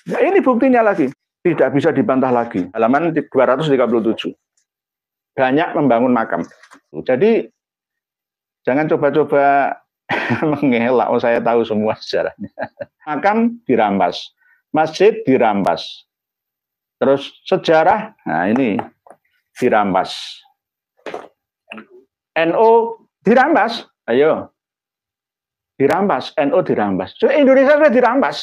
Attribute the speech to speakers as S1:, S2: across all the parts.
S1: Nah, ini buktinya lagi. Tidak bisa dibantah lagi. Halaman 237. Banyak membangun makam. Jadi jangan coba-coba mengelak. Oh, saya tahu semua sejarahnya. Makam dirampas, masjid dirampas, terus sejarah, nah ini dirampas, NU dirampas, ayo dirampas, NU dirampas, so, Indonesia sudah dirampas,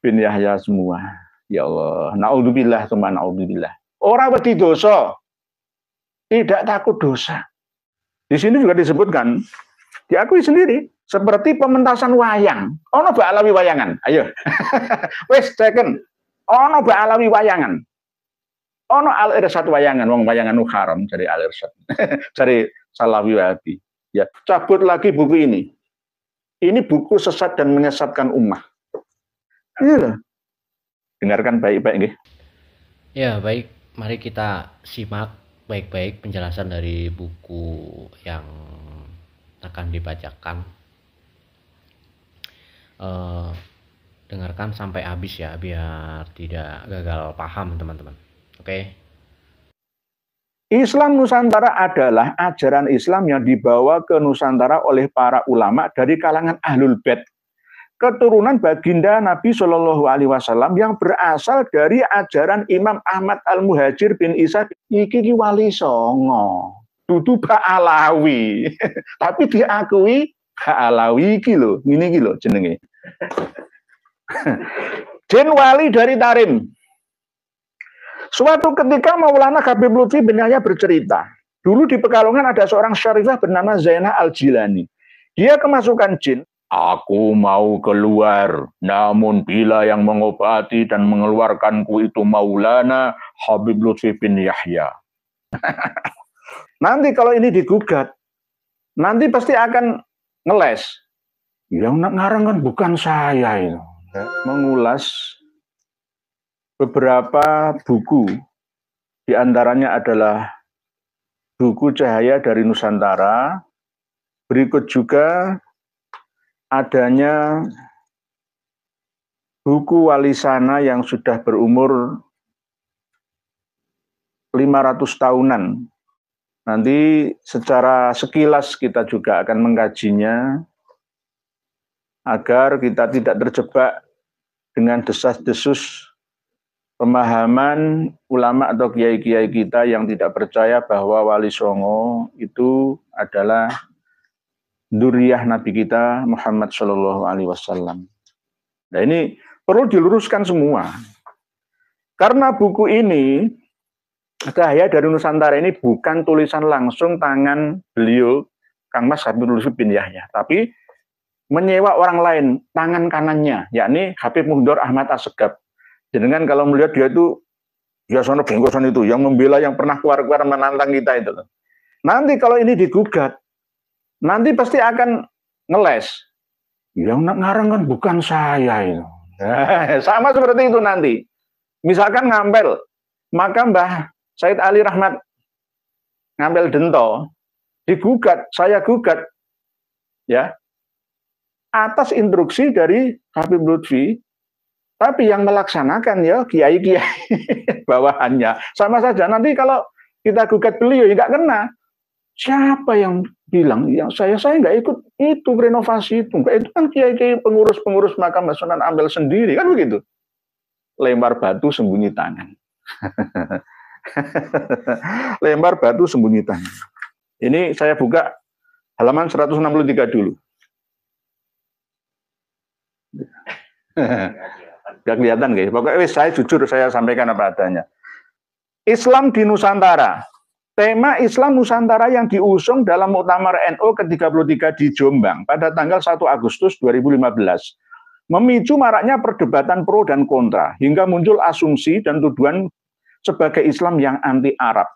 S1: bin Yahya semua, ya Allah, naudzubillah, teman naudzubillah. Orang wedi dosa, tidak takut dosa. Di sini juga disebutkan, diakui sendiri, seperti pementasan wayang. Ono Mbak Alawi wayangan, ayo. Wes second. Ono Mbak Alawi wayangan. Ono Al Irsyad wayangan, wong wayangan haram dari Al Irsyad. Dari Salafi Wahabi. Ya, cabut lagi buku ini. Ini buku sesat dan menyesatkan ummah. Iya. Dengarkan baik-baik nggih.
S2: Ya, baik. Mari kita simak baik-baik penjelasan dari buku yang akan dibacakan. Dengarkan sampai habis ya, biar tidak gagal paham teman-teman. Oke.
S1: Islam Nusantara adalah ajaran Islam yang dibawa ke Nusantara oleh para ulama dari kalangan Ahlul Bait, keturunan baginda Nabi Shallallahu Alaihi Wasallam yang berasal dari ajaran Imam Ahmad Al-Muhajir bin Isa. Iki Wali Songo, dudu Pak Alawi, tapi diakui Pak Alawi iki lho, ngene iki lho jenenge. Jin Wali dari Tarim. Suatu ketika Maulana Habib Lutfi bin Yahya bercerita, dulu di Pekalongan ada seorang syarifah bernama Zainah Al-Jilani. Dia kemasukan jin. Aku mau keluar, namun bila yang mengobati dan mengeluarkanku itu Maulana Habib Lutfi bin Yahya. Nanti kalau ini digugat, nanti pasti akan ngeles. Yang ngarang kan bukan saya itu. Mengulas beberapa buku, diantaranya adalah buku Cahaya dari Nusantara. Berikut juga adanya buku Walisana yang sudah berumur 500 tahunan. Nanti secara sekilas kita juga akan mengkajinya agar kita tidak terjebak dengan desas-desus pemahaman ulama atau kiai-kiai kita yang tidak percaya bahwa Wali Songo itu adalah dzurriyyah Nabi kita Muhammad Shallallahu Alaihi Wasallam. Nah ini perlu diluruskan semua. Karena buku ini, Cahaya dari Nusantara ini bukan tulisan langsung tangan beliau, Kang Mas Habib Lutfi bin Yahya, tapi menyewa orang lain, tangan kanannya, yakni Habib Muhdor Ahmad Assegaf. Jangan kalau melihat dia itu, ya sono bengkosan itu, yang membela, yang pernah keluar-keluar menantang kita itu. Nanti kalau ini digugat, nanti pasti akan ngeles. Yang ngarang kan bukan saya itu. Sama seperti itu nanti. Misalkan ngampel, maka Mbah Said Ali Rahmat ngampel Dento digugat, saya gugat, ya, atas instruksi dari Habib Lutfi, tapi yang melaksanakan ya kiai-kiai bawahannya. Sama saja nanti kalau kita gugat beliau ya nggak kena. Siapa yang bilang? Yang saya nggak ikut itu renovasi itu. Itu kan kiai-kiai pengurus-pengurus makam Sunan Ampel sendiri kan begitu. Lempar batu sembunyi tangan. Lempar batu sembunyi tangan. Ini saya buka halaman 163 dulu. Gak kelihatan guys. Pokoknya saya jujur, saya sampaikan apa adanya. Islam di Nusantara. Tema Islam Nusantara yang diusung dalam Muktamar NU ke-33 di Jombang pada tanggal 1 Agustus 2015. Memicu maraknya perdebatan pro dan kontra, hingga muncul asumsi dan tuduhan sebagai Islam yang anti-Arab.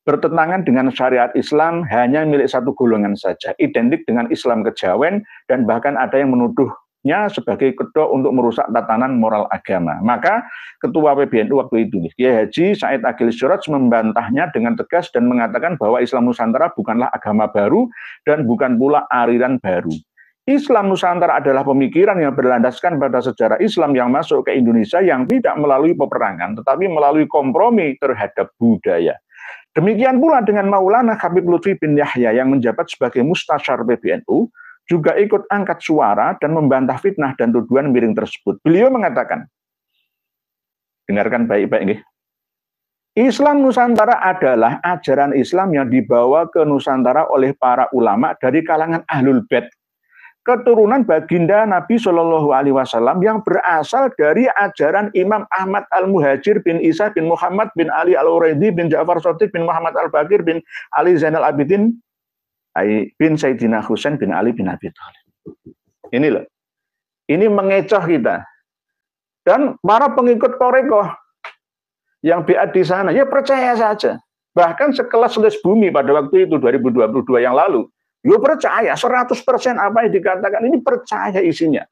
S1: Bertentangan dengan syariat Islam hanya milik satu golongan saja, identik dengan Islam kejawen, dan bahkan ada yang menuduhnya sebagai kedok untuk merusak tatanan moral agama. Maka Ketua PBNU waktu itu, Kiai Haji Said Agil Siraj, membantahnya dengan tegas dan mengatakan bahwa Islam Nusantara bukanlah agama baru dan bukan pula aliran baru. Islam Nusantara adalah pemikiran yang berlandaskan pada sejarah Islam yang masuk ke Indonesia yang tidak melalui peperangan, tetapi melalui kompromi terhadap budaya. Demikian pula dengan Maulana Habib Lutfi bin Yahya yang menjabat sebagai Mustasyar PBNU, juga ikut angkat suara dan membantah fitnah dan tuduhan miring tersebut. Beliau mengatakan, dengarkan baik-baik. Islam Nusantara adalah ajaran Islam yang dibawa ke Nusantara oleh para ulama dari kalangan Ahlul Bait, keturunan baginda Nabi Shallallahu Alaihi Wasallam yang berasal dari ajaran Imam Ahmad Al-Muhajir bin Isa bin Muhammad bin Ali Al-Uraidi bin Ja'far Shadiq bin Muhammad Al-Bakir bin Ali Zainal Abidin bin Sayyidina Husain bin Ali bin Abi Thalib. Ini loh, ini mengecoh kita. Dan para pengikut Torekoh yang biat di sana, ya percaya saja. Bahkan sekelas Les Bumi pada waktu itu 2022 yang lalu, yo percaya 100% apa yang dikatakan ini percaya isinya.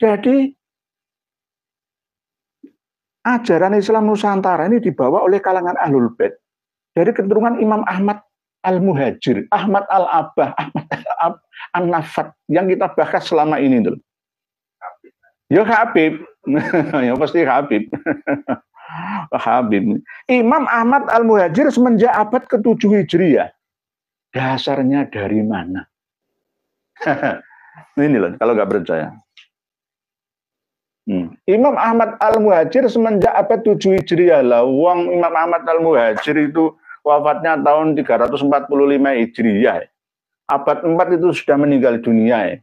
S1: Jadi ajaran Islam Nusantara ini dibawa oleh kalangan Ahlul Bait dari keturunan Imam Ahmad Al-Muhajir, Ahmad Al-Abah, Ahmad An-Nafat yang kita bahas selama ini tuh. Ya Habib, ya pasti Habib. Habib. Imam Ahmad Al-Muhajir semenjak abad ke-7 Hijriah. Dasarnya dari mana? Ini loh, kalau nggak percaya. Imam Ahmad Al-Muhajir semenjak abad 7 Hijriah lah. Wong Imam Ahmad Al-Muhajir itu wafatnya tahun 345 Hijriah. Abad 4 itu sudah meninggal dunia.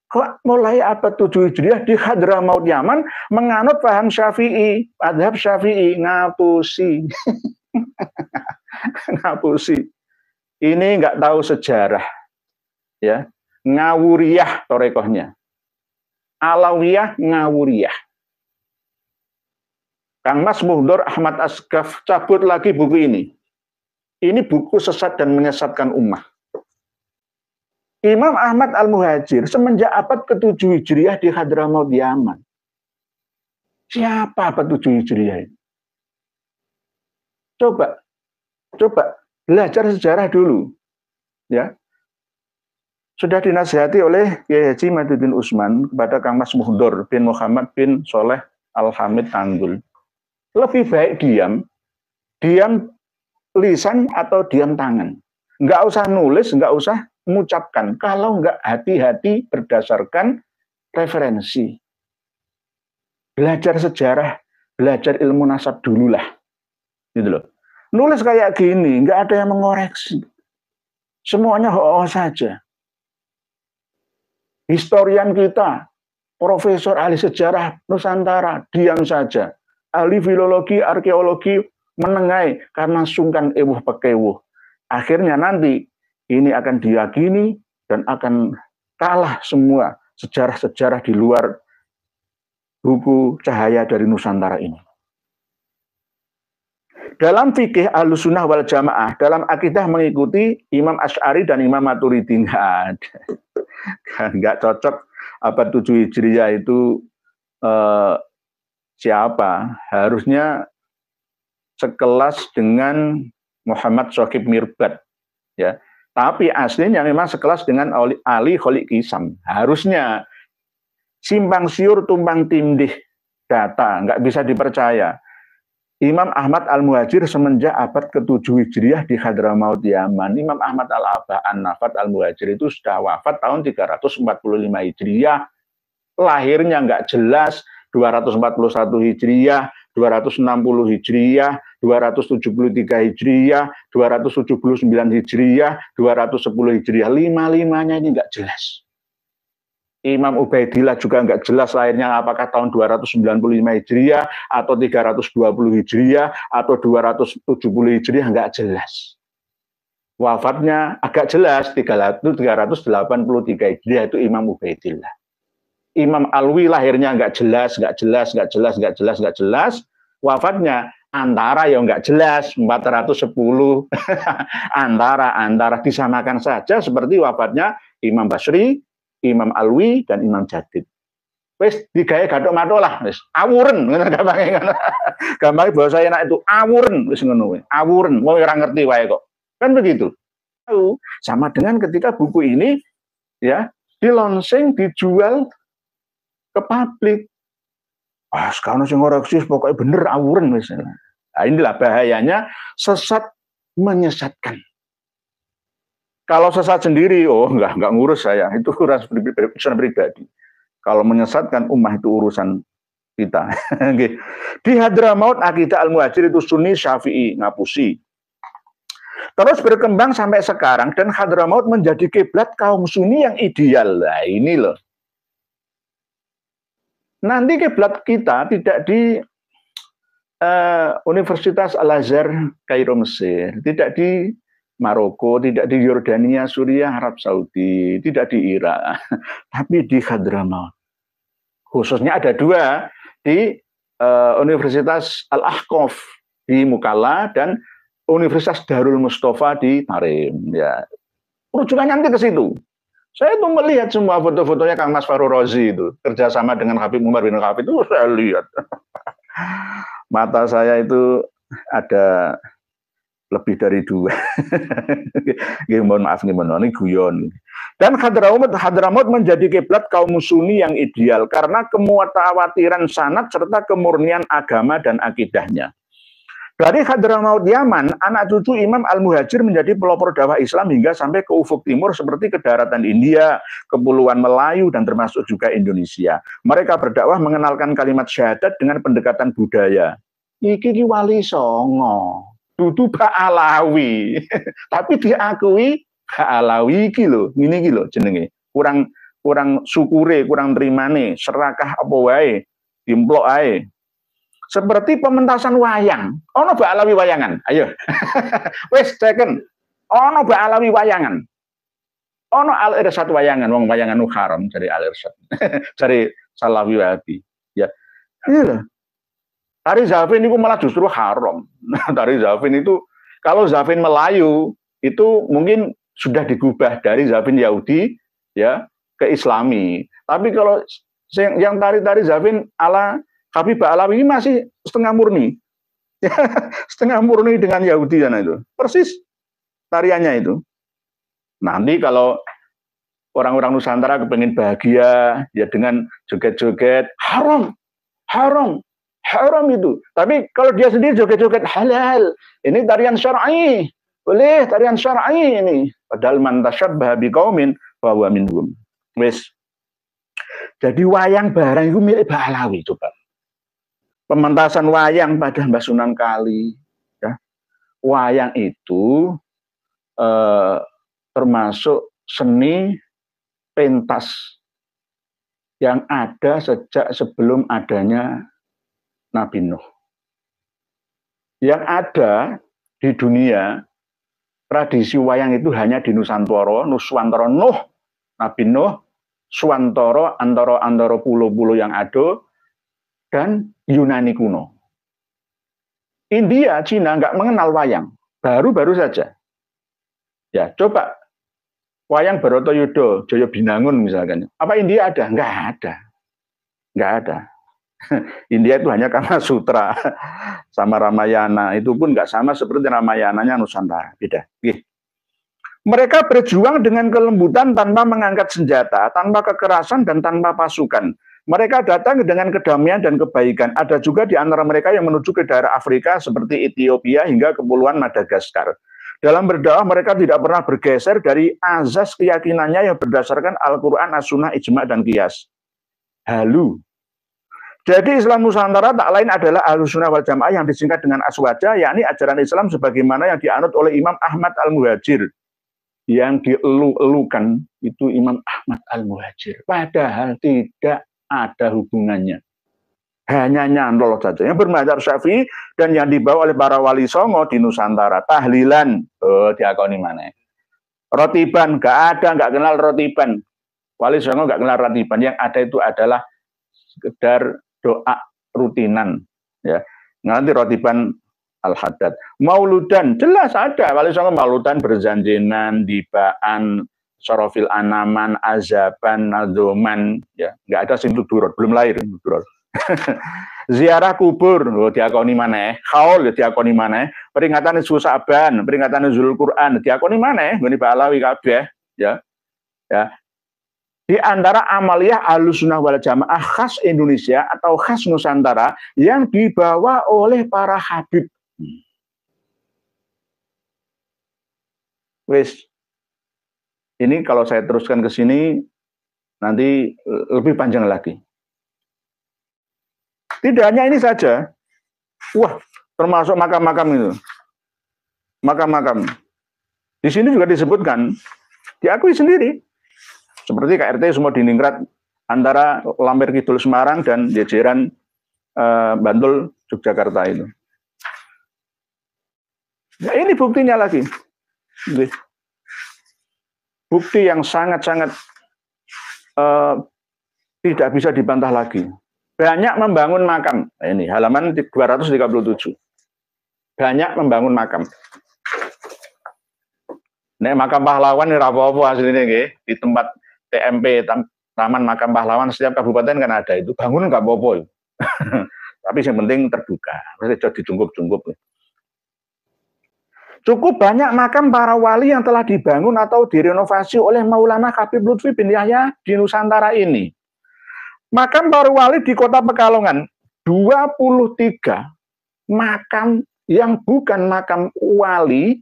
S1: Kok mulai abad 7 Hijriah di Hadramaut Yaman menganut paham Syafi'i, mazhab Syafi'i, ngapusi. Ngapusi. Ini nggak tahu sejarah, ya, ngawuriyah torekohnya, alawiyah ngawuriyah. Kang Mas Muhdor Ahmad Asgaf cabut lagi buku ini. Ini buku sesat dan menyesatkan ummah. Imam Ahmad Al-Muhajir semenjak abad ke-7 Hijriah di Hadramaut Yaman. Siapa abad 7 Hijriah ini? Coba belajar sejarah dulu, ya. Sudah dinasihati oleh Kiai Haji Maduddin Usman kepada Kang Mas Muhdor bin Muhammad bin Soleh Al-Hamid Tanggul. Lebih baik diam lisan atau diam tangan. Nggak usah nulis, nggak usah mengucapkan. Kalau nggak hati-hati berdasarkan referensi. Belajar sejarah, belajar ilmu nasab dululah, gitu loh. Nulis kayak gini, nggak ada yang mengoreksi. Semuanya ho saja. Historian kita, profesor ahli sejarah Nusantara, diam saja. Ahli filologi, arkeologi, menengai karena sungkan ewuh pekewuh. Akhirnya nanti ini akan diyakini dan akan kalah semua sejarah-sejarah di luar buku Cahaya dari Nusantara ini. Dalam fikih Ahlussunnah wal Jamaah, dalam akidah mengikuti Imam Asy'ari dan Imam Maturidi, nggak cocok abad 7 Hijriah itu siapa? Harusnya sekelas dengan Muhammad Shokib Mirbad, ya. Tapi aslinya memang sekelas dengan Ali Kholik Kisam. Harusnya simpang siur tumpang tindih data, nggak bisa dipercaya. Imam Ahmad Al-Muhajir semenjak abad ke-7 Hijriah di Hadramaut Yaman. Imam Ahmad Al-Abah An-Nafat Al-Muhajir itu sudah wafat tahun 345 Hijriah. Lahirnya nggak jelas, 241 Hijriah, 260 Hijriah, 273 Hijriah, 279 Hijriah, 210 Hijriah. Lima-limanya ini nggak jelas. Imam Ubaidillah juga nggak jelas lahirnya apakah tahun 295 Hijriah atau 320 Hijriah atau 270 Hijriah, nggak jelas. Wafatnya agak jelas 383 Hijriah, itu Imam Ubaidillah. Imam Alwi lahirnya nggak jelas. Wafatnya antara ya nggak jelas 410 antara disamakan saja seperti wafatnya Imam Basri, Imam Alwi dan Imam Jadid. Wes digawe gathok-mathok lah, wis awuren ngono gampang bahasa enak itu awuren wis ngono kuwi. Awuren wong ora ngerti wae kok. Kan begitu. tahu. Sama dengan ketika buku ini ya dilonsing, dijual ke publik. Sekarang sing ngoreksi pokoknya bener awuren misalnya. Nah, inilah bahayanya sesat menyesatkan. Kalau sesat sendiri, enggak ngurus saya, itu urusan pribadi. Kalau menyesatkan ummah itu urusan kita. Di Hadramaut akidah Al-Muhajir itu Sunni, Syafi'i, ngapusi. Terus berkembang sampai sekarang dan Hadramaut menjadi kiblat kaum Sunni yang ideal. Nah, ini loh. Nanti kiblat kita tidak di Universitas Al-Azhar Kairo Mesir, tidak di Maroko, tidak di Yordania, Suriah, Arab Saudi, tidak di Irak, tapi di Hadramaut. Khususnya ada dua di Universitas Al-Ahqaf di Mukalla dan Universitas Darul Mustafa di Tarim. Ya, rujukannya nanti ke situ. Saya tuh melihat semua foto-fotonya Kang Mas Fahru Rozi itu kerjasama dengan Habib Umar bin Khattab itu saya lihat. Mata saya itu ada lebih dari 2. Mohon maaf nih, ini guyon. Dan Hadramaut menjadi kiblat kaum Sunni yang ideal karena kemutawatiran sanad serta kemurnian agama dan akidahnya. Dari Hadramaut Yaman, anak cucu Imam Al-Muhajir menjadi pelopor dakwah Islam hingga sampai ke ufuk timur seperti ke daratan India, Kepulauan Melayu, dan termasuk juga Indonesia. Mereka berdakwah mengenalkan kalimat syahadat dengan pendekatan budaya. Iki Wali Songo, dudu Pak Alawi, tapi diakui Pak Alawi iki lho, ngene iki lho jenenge. Kurang syukure, kurang terimane, serakah apa wae, dimplok ae. Seperti pementasan wayang. Ono Pak Alawi wayangan. Ayo. Wes ceken. Ono Pak Alawi wayangan. Ono Al-Irsyad wayangan, wong wayangan haram dari Al-Irsyad. Dari Salafi Wahabi. Ya. Iya. Tari Zafin itu malah justru haram. Tari Zafin itu kalau Zafin Melayu itu mungkin sudah digubah dari Zafin Yahudi ya ke Islami. Tapi kalau yang tari-tari Zafin ala Habib Alawi ini masih setengah murni. Setengah murni dengan Yahudi dan itu. Persis tariannya itu. Nanti kalau orang-orang Nusantara kepengen bahagia ya dengan joget-joget, haram itu. Tapi kalau dia sendiri joget-joget halal. Ini tarian syar'i. Boleh tarian syar'i ini. Padahal man tasyabbaha biqaumin fa huwa minhum. Wes. Jadi wayang barang itu milik Mbah Alawi coba. Pementasan wayang pada Mbah Sunan Kali ya. Wayang itu termasuk seni pentas yang ada sejak sebelum adanya Nabi Nuh. Yang ada di dunia tradisi wayang itu hanya di Nusantara, Nuh, Nabi Nuh, Suwantara, antara pulau-pulau yang ada dan Yunani kuno. India, Cina nggak mengenal wayang, baru-baru saja. Ya, coba wayang Bharatayuda, Jaya Binangun misalkan. Apa India ada? Nggak ada. India itu hanya Kama Sutra sama Ramayana. Itu pun nggak sama seperti Ramayananya Nusantara. Beda. Mereka berjuang dengan kelembutan tanpa mengangkat senjata, tanpa kekerasan dan tanpa pasukan. Mereka datang dengan kedamaian dan kebaikan. Ada juga di antara mereka yang menuju ke daerah Afrika seperti Ethiopia hingga Kepulauan Madagaskar. Dalam berdakwah mereka tidak pernah bergeser dari azas keyakinannya yang berdasarkan Al-Quran, As-Sunnah, Ijma' dan Qiyas. Halu. Jadi Islam Nusantara tak lain adalah Ahlussunnah wal Jamaah yang disingkat dengan Aswaja, yakni ajaran Islam sebagaimana yang dianut oleh Imam Ahmad Al-Muhajir. Yang dielu-elukan itu Imam Ahmad Al-Muhajir. Padahal tidak ada hubungannya. Hanya nyantol saja. Yang bermadzhab Syafi'i dan yang dibawa oleh para wali songo di Nusantara. Tahlilan. Diakoni mana? Rotiban. Nggak kenal rotiban. Wali songo nggak kenal rotiban. Yang ada itu adalah sekedar doa rutinan. Ya. Nanti rotiban al-haddad. Mauludan. Jelas ada. Wali songo mauludan berzanjenan, dibaan, sorofil anaman, azaban, nazoman, ya nggak ada sing durot, belum lahir durot. Ziarah kubur, diakoni maneh. Haul diakoni maneh. Peringatan Susaban, peringatan Nuzul Quran, diakoni maneh. Ngene Pak Alawi kabeh, ya. Ya. Di antara amaliyah Ahlussunnah wal Jamaah khas Indonesia atau khas Nusantara yang dibawa oleh para habib. Wis. Ini kalau saya teruskan ke sini nanti lebih panjang lagi. Tidak hanya ini saja. Wah, termasuk makam-makam itu. Makam-makam. Di sini juga disebutkan, diakui sendiri. Seperti KRT Sumodiningrat antara Lampir Kidul Semarang dan Jejeran Bantul Yogyakarta itu. Ya, ini buktinya lagi. Bukti yang sangat-sangat tidak bisa dibantah lagi. Banyak membangun makam. Nah, ini halaman 237. Banyak membangun makam. Nek makam pahlawan ini apa-apa aslinya nggih, di tempat TMP, Taman Makam Pahlawan setiap kabupaten kan ada itu. Bangun nggak apa-apa. Tapi yang penting terbuka. Jadi dijungkup-jungkup. Cukup banyak makam para wali yang telah dibangun atau direnovasi oleh Maulana Habib Lutfi bin Yahya di Nusantara ini. Makam para wali di Kota Pekalongan, 23 makam yang bukan makam wali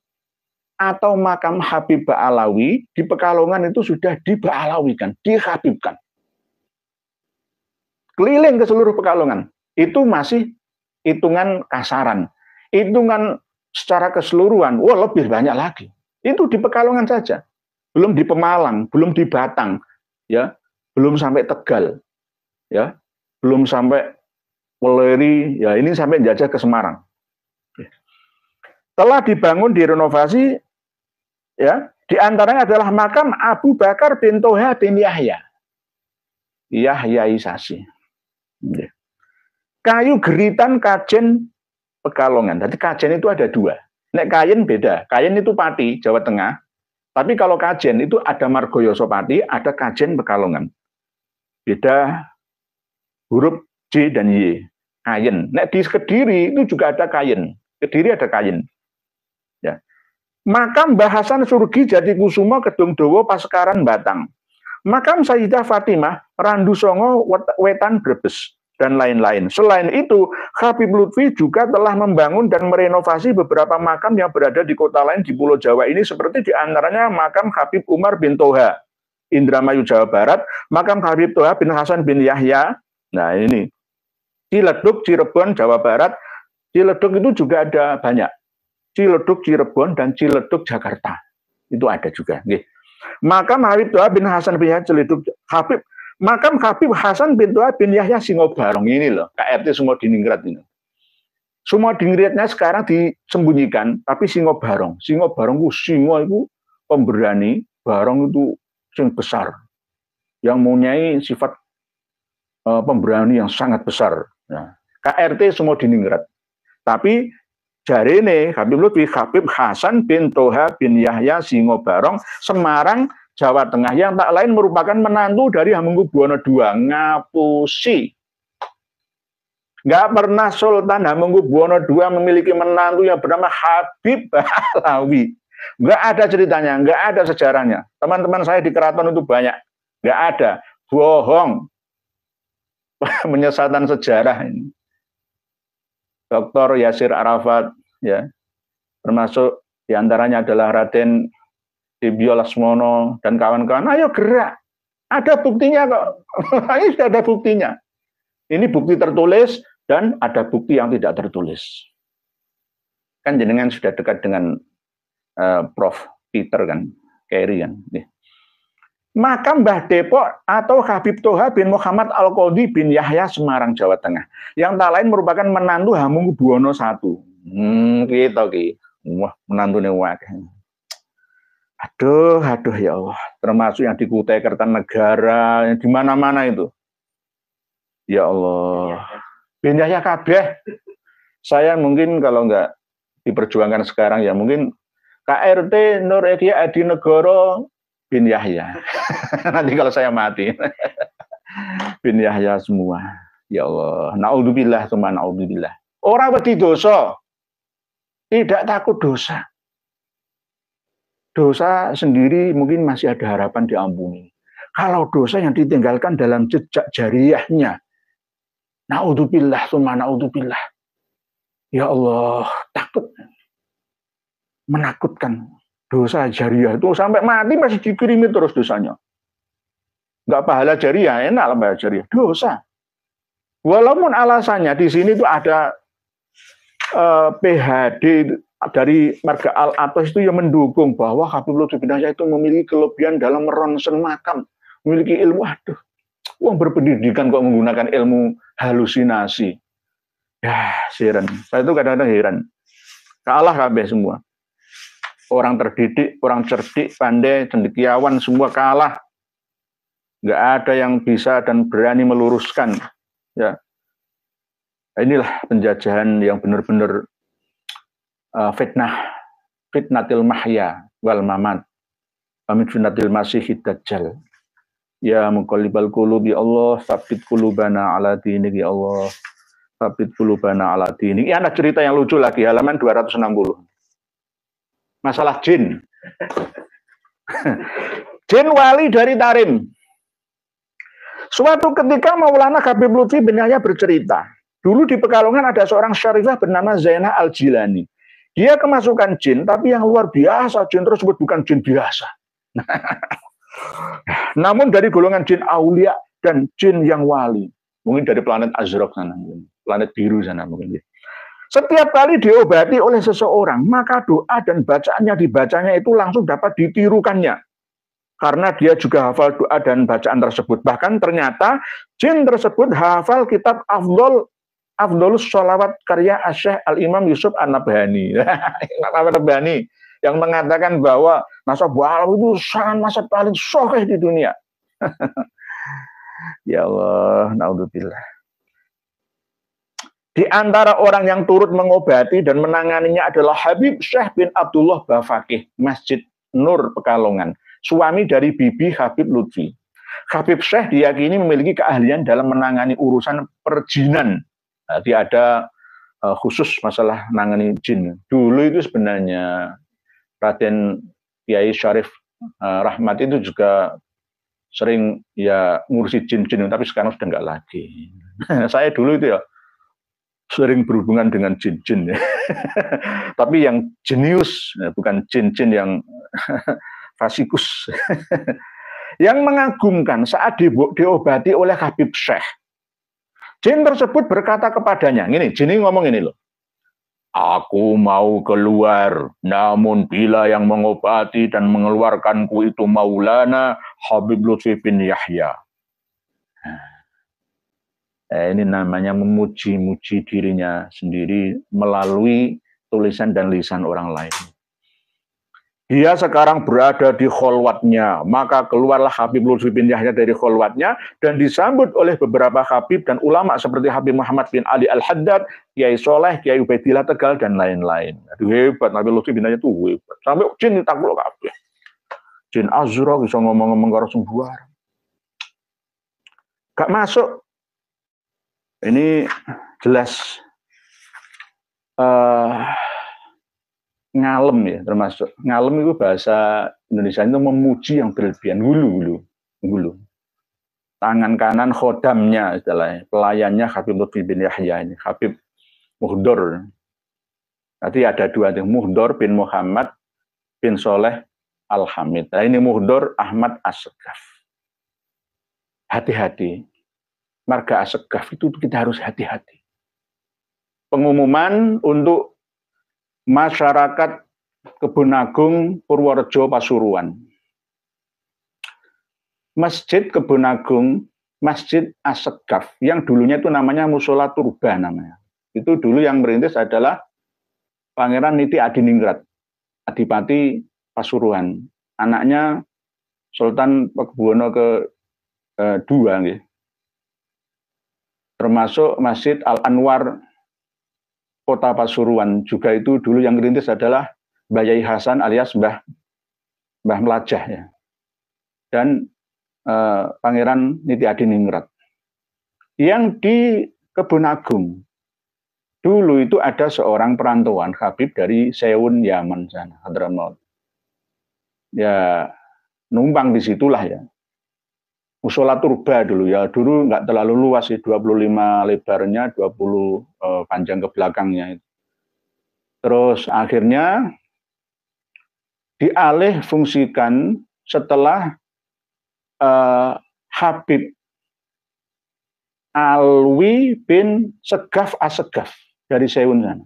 S1: atau makam Habib Ba'alawi di Pekalongan itu sudah diba'alawikan, dihabibkan. Keliling ke seluruh Pekalongan. Itu masih hitungan kasaran. Hitungan secara keseluruhan, wah lebih banyak lagi. Itu di Pekalongan saja. Belum di Pemalang, belum di Batang, ya, belum sampai Tegal, ya, belum sampai Weleri, ya ini sampai jajah ke Semarang. Telah dibangun, direnovasi, ya, di antaranya adalah makam Abu Bakar bin Toha bin Yahya. Yahyaisasi. Kayu Geritan Kajen Pekalongan. Jadi Kajen itu ada dua. Nek Kayen beda. Kayen itu Pati, Jawa Tengah. Tapi kalau Kajen itu ada Margoyoso Pati, ada Kajen Pekalongan. Beda huruf J dan Y. Kayen. Nek di Kediri itu juga ada Kayen. Kediri ada Kayen. Ya. Makam Bahasan Surgi Jatikusumo Kedung Dowo Pasekaran Batang. Makam Sayyidah Fatimah Randu Songo Wetan Brebes dan lain-lain. Selain itu, Habib Lutfi juga telah membangun dan merenovasi beberapa makam yang berada di kota lain di Pulau Jawa ini, seperti diantaranya makam Habib Umar bin Toha, Indramayu, Jawa Barat, makam Habib Toha bin Hasan bin Yahya, nah ini, Ciledug, Cirebon, Jawa Barat. Ciledug itu juga ada banyak. Ciledug, Cirebon, dan Ciledug, Jakarta. Itu ada juga. Makam Habib Toha bin Hasan bin Yahya, Ciledug, Habib. Makam Habib Hasan bin Toha bin Yahya Singobarong ini loh, KRT Sumodiningrat ini. Sumodiningratnya sekarang disembunyikan, tapi Singobarong. Singobarong itu singo itu pemberani, barong itu sing besar, yang mempunyai sifat pemberani yang sangat besar. Nah, KRT Sumodiningrat. Tapi jarine Habib Lutfi Habib Hasan bin Toha bin Yahya Singobarong, Semarang, Jawa Tengah, yang tak lain merupakan menantu dari Hamengkubuwono II. Ngapusi. Nggak pernah Sultan Hamengkubuwono II memiliki menantu yang bernama Habib Ba'alawi. Nggak ada ceritanya, nggak ada sejarahnya. Teman-teman saya di keraton itu banyak. Nggak ada. Bohong. Penyesatan sejarah ini. Dr. Yasir Arafat, ya, termasuk diantaranya adalah Raden Dibyo Lasmono dan kawan-kawan. Ayo gerak, ada buktinya kok. Ini sudah ada buktinya. Ini bukti tertulis dan ada bukti yang tidak tertulis. Kan jenengan sudah dekat dengan Prof. Peter kan, Kerry kan. Makam Mbah Depok atau Habib Toha bin Muhammad Al-Qodi bin Yahya Semarang, Jawa Tengah, yang tak lain merupakan menantu Hamengkubuwono I. Gitu ki. Wah, menantune wakil. Aduh ya Allah, termasuk yang di Kutai Kertanegara, yang di mana-mana itu. Ya Allah. Bin Yahya kabeh. Saya mungkin kalau nggak diperjuangkan sekarang ya mungkin KRT Nur Edia Adinegoro bin Yahya. Nanti kalau saya mati. Bin Yahya semua. Ya Allah, naudzubillah tsumma naudzubillah. Ora wedi dosa. Tidak takut dosa. Dosa sendiri mungkin masih ada harapan diampuni. Kalau dosa yang ditinggalkan dalam jejak jariyahnya, naudzubillah tsumma naudzubillah. Ya Allah, takut. Menakutkan. Dosa jariyah itu sampai mati masih dikirimi terus dosanya. Enggak pahala jariyah, enak lah pahala jariyah. Dosa. Walaupun alasannya di sini itu ada PhD dari marga Al-Atas itu yang mendukung bahwa Habib Lutfi bin Yahya itu memiliki kelebihan dalam meronsen makam, memiliki ilmu. Aduh, uang berpendidikan kok menggunakan ilmu halusinasi. Ya, heran. Saya itu kadang-kadang heran. Kalah kabeh semua. Orang terdidik, orang cerdik, pandai, cendekiawan, semua kalah. Nggak ada yang bisa dan berani meluruskan. Ya, inilah penjajahan yang benar-benar fitnatil mahya wal mamat. Amin fitnatil masihid dajjal. Ya muqallibal qulubi Allah, tsabbit qulubana ala dinik ya Allah. Tsabbit qulubana ala dinik. Ini ada cerita yang lucu lagi, halaman 260. Masalah jin. Jin wali dari Tarim. Suatu ketika Maulana Habib Lutfi bin Yahya bercerita, dulu di Pekalongan ada seorang syarifah bernama Zainah Al-Jilani. Dia kemasukan jin, tapi yang luar biasa, jin tersebut bukan jin biasa. Namun dari golongan jin aulia dan jin yang wali. Mungkin dari planet Azraq sana, planet biru sana mungkin. Setiap kali diobati oleh seseorang, maka doa dan bacaannya dibacanya itu langsung dapat ditirukannya. Karena dia juga hafal doa dan bacaan tersebut. Bahkan ternyata jin tersebut hafal kitab Afdolus Sholawat karya Syekh Al-Imam Yusuf An-Nabhani. An-Nabhani yang mengatakan bahwa Nasab Alam itu sangat masa paling sokeh di dunia. Ya Allah, naudzubillah. Di antara orang yang turut mengobati dan menanganinya adalah Habib Syekh bin Abdullah Bafakih, Masjid Nur Pekalongan, suami dari Bibi Habib Lutfi. Habib Syekh diyakini memiliki keahlian dalam menangani urusan perjinan. Dia ada khusus masalah menangani jin. Dulu itu sebenarnya Raden Kiai Syarif Rahmat itu juga sering ya ngurusi jin-jin, tapi sekarang sudah enggak lagi. Saya dulu itu ya sering berhubungan dengan jin-jin ya. Tapi yang jenius, bukan jin-jin yang fasikus. Yang mengagumkan saat diobati oleh Habib Syekh. Jin tersebut berkata kepadanya, gini, jin ini ngomong ini loh. Aku mau keluar, namun bila yang mengobati dan mengeluarkanku itu Maulana Habib Lutfi bin Yahya. Ini namanya memuji-muji dirinya sendiri melalui tulisan dan lisan orang lain. Dia sekarang berada di kholwatnya, maka keluarlah Habib Lutfi bin Yahya dari kholwatnya dan disambut oleh beberapa habib dan ulama seperti Habib Muhammad bin Ali Al-Haddad, Kiai Soleh, Kiai Ubaidillah Tegal dan lain-lain. Aduh, hebat, Habib Lutfi bin Yahya itu hebat. Sampai jin ditakluk kabeh. Jin Azra bisa ngomong-ngomong karo sembuar. Gak masuk. Ini jelas ngalem ya, termasuk ngalem itu bahasa Indonesia itu memuji yang berlebihan, gulu. Tangan kanan khodamnya istilahnya, pelayannya Habib Lutfi bin Yahya ini, Habib Muhdor. Tadi ada dua, Muhdor bin Muhammad bin Soleh Al-Hamid. Nah, ini Muhdor Ahmad As-Segaf. Hati-hati. Marga As-Segaf itu kita harus hati-hati. Pengumuman untuk masyarakat Kebun Agung Purworejo Pasuruan. Masjid Kebun Agung, Masjid As-Segaf yang dulunya itu namanya Musola Turba namanya. Itu dulu yang merintis adalah Pangeran Niti Adiningrat, Adipati Pasuruan. Anaknya Sultan Pakubuwono ke-2 gitu. Termasuk Masjid Al-Anwar Kota Pasuruan juga itu dulu yang merintis adalah Mbah Yai Hasan alias Mbah Melajah ya. Dan Pangeran Niti Adiningrat. yang di Kebun Agung. Dulu itu ada seorang perantauan Habib dari Seun, Yaman sana, Hadramaut. Ya, numpang di situlah ya. Musola Turba dulu ya, dulu nggak terlalu luas sih, 25 lebarnya, 20 panjang ke belakangnya. Terus akhirnya dialih fungsikan setelah Habib Alwi bin Segaf Assegaf dari Seun sana.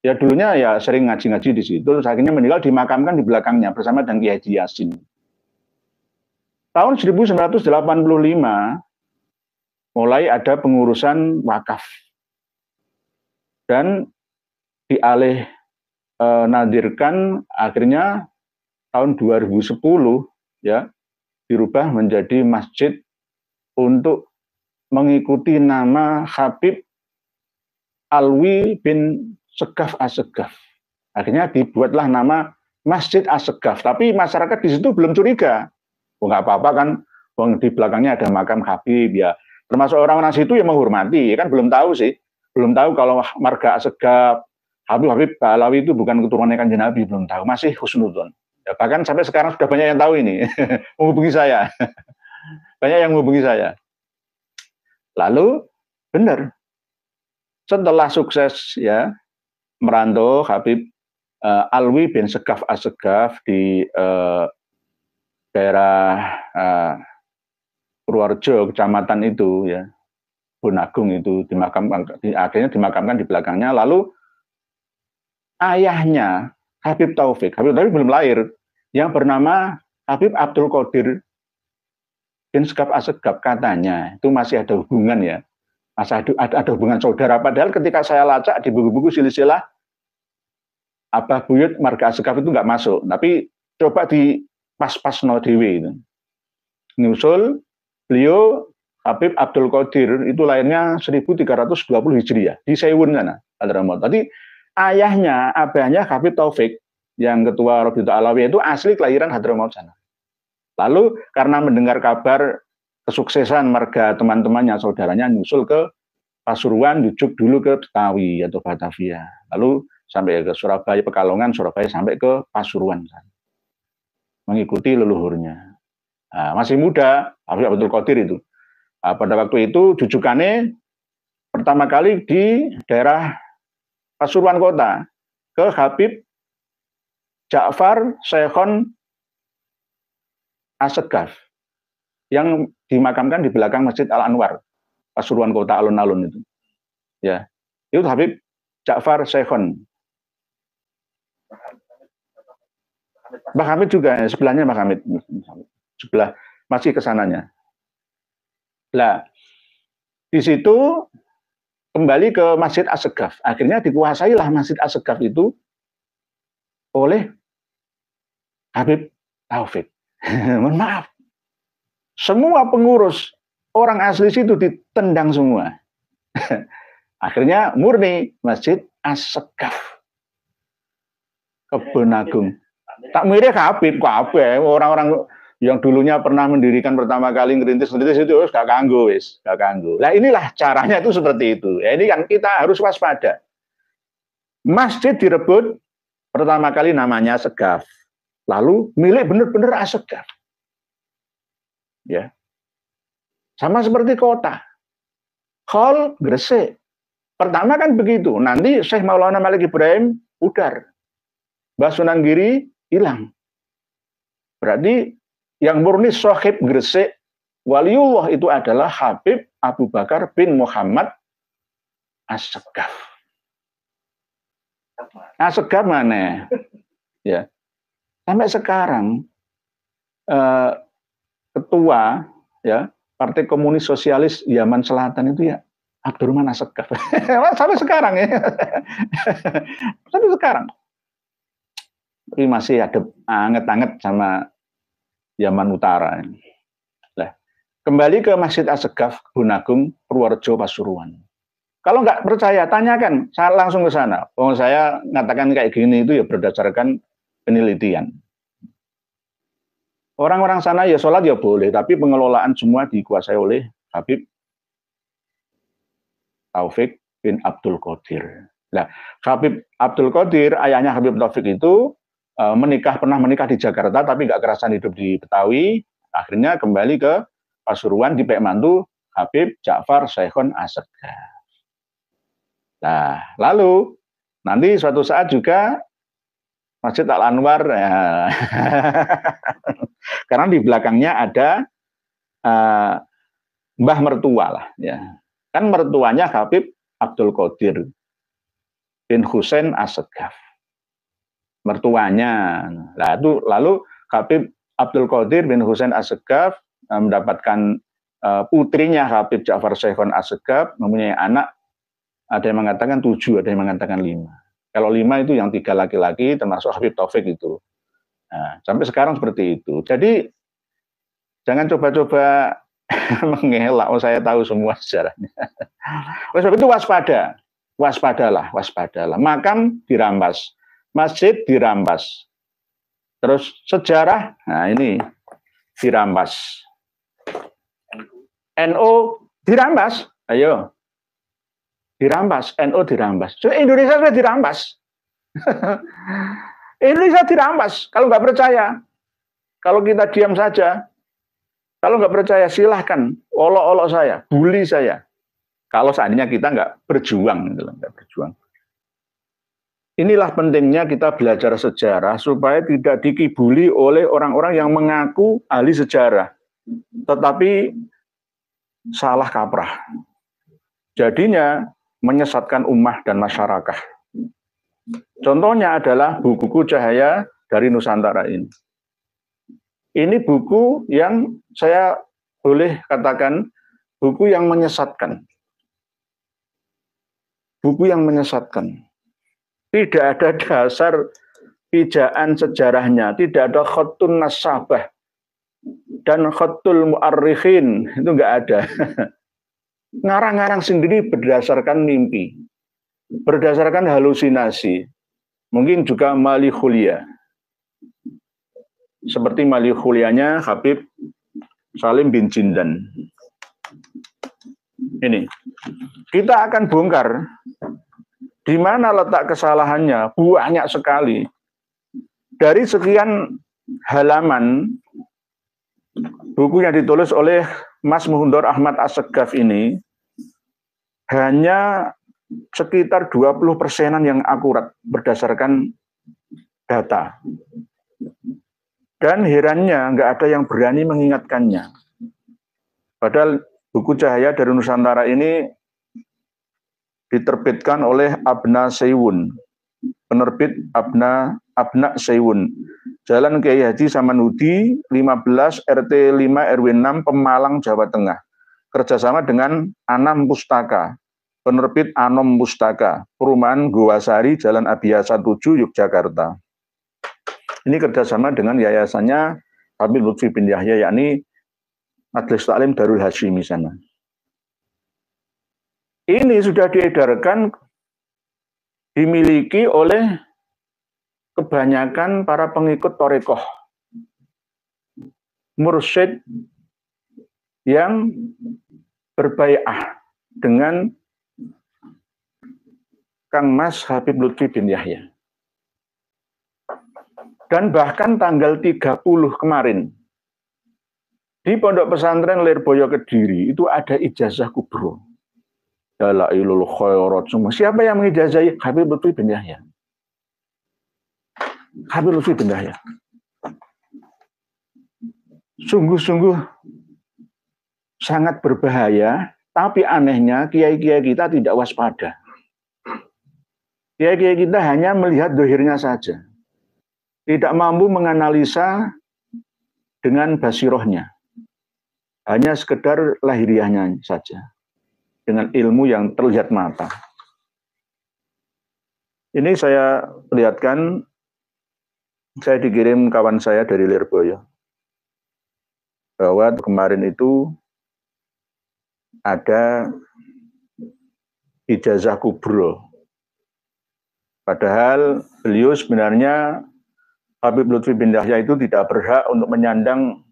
S1: Ya dulunya ya sering ngaji-ngaji di situ, terus akhirnya meninggal dimakamkan di belakangnya bersama dengan Kiai Haji Yasin. Tahun 1985 mulai ada pengurusan wakaf dan dialih nadirkan akhirnya tahun 2010 ya dirubah menjadi masjid untuk mengikuti nama Habib Alwi bin Segaf Assegaf. Akhirnya dibuatlah nama Masjid Assegaf. Tapi masyarakat di situ belum curiga. Oh, nggak apa-apa kan, di belakangnya ada makam Habib ya. Termasuk orang-orang situ yang menghormati, kan belum tahu sih. Belum tahu kalau marga Assegaf, Habib Alawi itu bukan keturunan Kanjeng Nabi, belum tahu. Masih husnudzon. Ya, bahkan sampai sekarang sudah banyak yang tahu ini. Menghubungi saya. Banyak yang menghubungi saya. Lalu, benar. Setelah sukses ya, merantau Habib Alwi bin Segaf Assegaf di daerah Purworejo, kecamatan itu ya, Bonagung itu akhirnya dimakamkan di belakangnya. Lalu ayahnya Habib Taufik belum lahir, yang bernama Habib Abdul Qadir bin Segaf Assegaf, katanya itu masih ada hubungan ya, masih ada hubungan saudara. Padahal ketika saya lacak di buku-buku silsilah Abah Buyut marga Assegaf itu nggak masuk, tapi coba di pas-pas no dewe itu. Nyusul beliau Habib Abdul Qadir itu lahirnya 1320 Hijriah di Seun sana, Hadramaut. Tadi ayahnya, abahnya Habib Taufik yang ketua Rabitul Alawi itu asli kelahiran Hadramaut sana. Lalu karena mendengar kabar kesuksesan marga teman-temannya, saudaranya nyusul ke Pasuruan, jujuk dulu ke Betawi atau Batavia. Lalu sampai ke Surabaya, Pekalongan, Surabaya, sampai ke Pasuruan. Mengikuti leluhurnya. Nah, masih muda, Habib Abdul Qadir itu. Nah, pada waktu itu jujukannya pertama kali di daerah Pasuruan Kota ke Habib Ja'far Syekhon Assegaf yang dimakamkan di belakang Masjid Al-Anwar, Pasuruan Kota, alun-alun itu. Ya, itu Habib Ja'far Syekhon. Mbah Hamid juga, sebelahnya Mbah Hamid. Sebelah, masih ke sananya. Nah, di situ kembali ke Masjid Assegaf. Akhirnya dikuasailah Masjid Assegaf itu oleh Habib Taufik. Mohon maaf. Semua pengurus orang asli situ ditendang semua. Akhirnya murni Masjid Assegaf. Kebun Agung. Tak mirip Habib, orang-orang yang dulunya pernah mendirikan pertama kali ngerintis itu gak kanggo wis, gak kanggo. Nah inilah caranya itu seperti itu. Ya, ini kan kita harus waspada. Masjid direbut pertama kali namanya Assegaf. Lalu milik benar-benar Assegaf. Ya. Sama seperti kota. Hall Gresik. Pertama kan begitu. Nanti Syekh Maulana Malik Ibrahim pudar. Mbah Sunan Giri hilang. Berarti yang murni Sohib Gresik waliullah itu adalah Habib Abu Bakar bin Muhammad Assegaf. Assegaf mana? Ya. Sampai sekarang ketua ya Partai Komunis Sosialis Yaman Selatan itu ya Abdurrahman Assegaf. Sampai sekarang ya. Sampai sekarang. Tapi masih ada anget-anget sama Yaman Utara. Nah, kembali ke Masjid Assegaf, Kebun Agung, Purworejo, Pasuruan. Kalau nggak percaya, tanyakan. Saya langsung ke sana. Oh, saya ngatakan kayak gini itu ya berdasarkan penelitian. Orang-orang sana ya sholat ya boleh, tapi pengelolaan semua dikuasai oleh Habib Taufik bin Abdul Qadir. Nah, Habib Abdul Qadir, ayahnya Habib Taufik itu pernah menikah di Jakarta, tapi nggak kerasan hidup di Betawi. Akhirnya kembali ke Pasuruan di mantu Habib Ja'far Syekhon Assegaf. Nah, lalu nanti suatu saat juga Masjid Al-Anwar, ya. Karena di belakangnya ada mbah mertua lah, ya. Kan mertuanya Habib Abdul Qadir bin Husain Assegaf. Mertuanya. Nah, itu lalu Habib Abdul Qadir bin Husain Assegaf mendapatkan putrinya Habib Ja'far Syekhon Assegaf, mempunyai anak, ada yang mengatakan 7, ada yang mengatakan 5. Kalau 5 itu yang 3 laki-laki, termasuk Habib Taufik itu. Nah, sampai sekarang seperti itu. Jadi jangan coba-coba mengelak. Saya tahu semua sejarahnya. Oleh sebab itu waspadalah. Makam dirampas, masjid dirampas, terus sejarah, nah ini dirampas, NU dirampas, ayo. Dirampas, NU dirampas. So, Indonesia sudah dirampas. Indonesia dirampas. Kalau nggak percaya, kalau kita diam saja, kalau nggak percaya silahkan olok-olok saya, bully saya. Kalau seandainya kita nggak berjuang, nggak berjuang. Inilah pentingnya kita belajar sejarah supaya tidak dikibuli oleh orang-orang yang mengaku ahli sejarah, tetapi salah kaprah. Jadinya menyesatkan ummah dan masyarakat. Contohnya adalah buku Cahaya dari Nusantara ini. Ini buku yang saya boleh katakan buku yang menyesatkan. Buku yang menyesatkan. Tidak ada dasar pijaan sejarahnya, tidak ada khattun nasabah dan khattul mu'arrikhin, itu enggak ada. Ngarang-ngarang sendiri berdasarkan mimpi, berdasarkan halusinasi, mungkin juga malihulia. Seperti malihulianya Habib Salim bin Jindan. Ini, kita akan bongkar di mana letak kesalahannya, banyak sekali. Dari sekian halaman buku yang ditulis oleh Mas Muhundor Ahmad Assegaf ini, hanya sekitar 20%-an yang akurat berdasarkan data. Dan herannya nggak ada yang berani mengingatkannya. Padahal buku Cahaya dari Nusantara ini diterbitkan oleh Abna Seiwun, penerbit Abna Seiwun, Jalan Kiai Haji Samanhudi 15 RT 5 RW 6 Pemalang Jawa Tengah, kerjasama dengan Anam Pustaka, penerbit Anom Pustaka, Perumahan Gowasari Jalan Abiyasa 7 Yogyakarta. Ini kerjasama dengan yayasannya Habib Lutfi bin Yahya, yakni Majelis Taklim Darul Hasyimi sana. Ini sudah diedarkan, dimiliki oleh kebanyakan para pengikut Thorekoh, mursyid yang berbai'ah dengan Kang Mas Habib Lutfi bin Yahya. Dan bahkan tanggal 30 kemarin, di Pondok Pesantren Lirboyo Kediri, itu ada ijazah kubro. Dalailul khairat semua. Siapa yang mengijazahi? Habib Lutfi bin Yahya. Habib Lutfi bin Yahya. Sungguh-sungguh sangat berbahaya, tapi anehnya kiai-kiai kita tidak waspada. Kiai-kiai kita hanya melihat dohirnya saja. Tidak mampu menganalisa dengan basirohnya. Hanya sekedar lahiriahnya saja. Dengan ilmu yang terlihat mata. Ini saya perlihatkan, saya dikirim kawan saya dari Lirboyo, bahwa kemarin itu ada ijazah kubro. Padahal beliau sebenarnya, Habib Lutfi bin Yahya itu tidak berhak untuk menyandang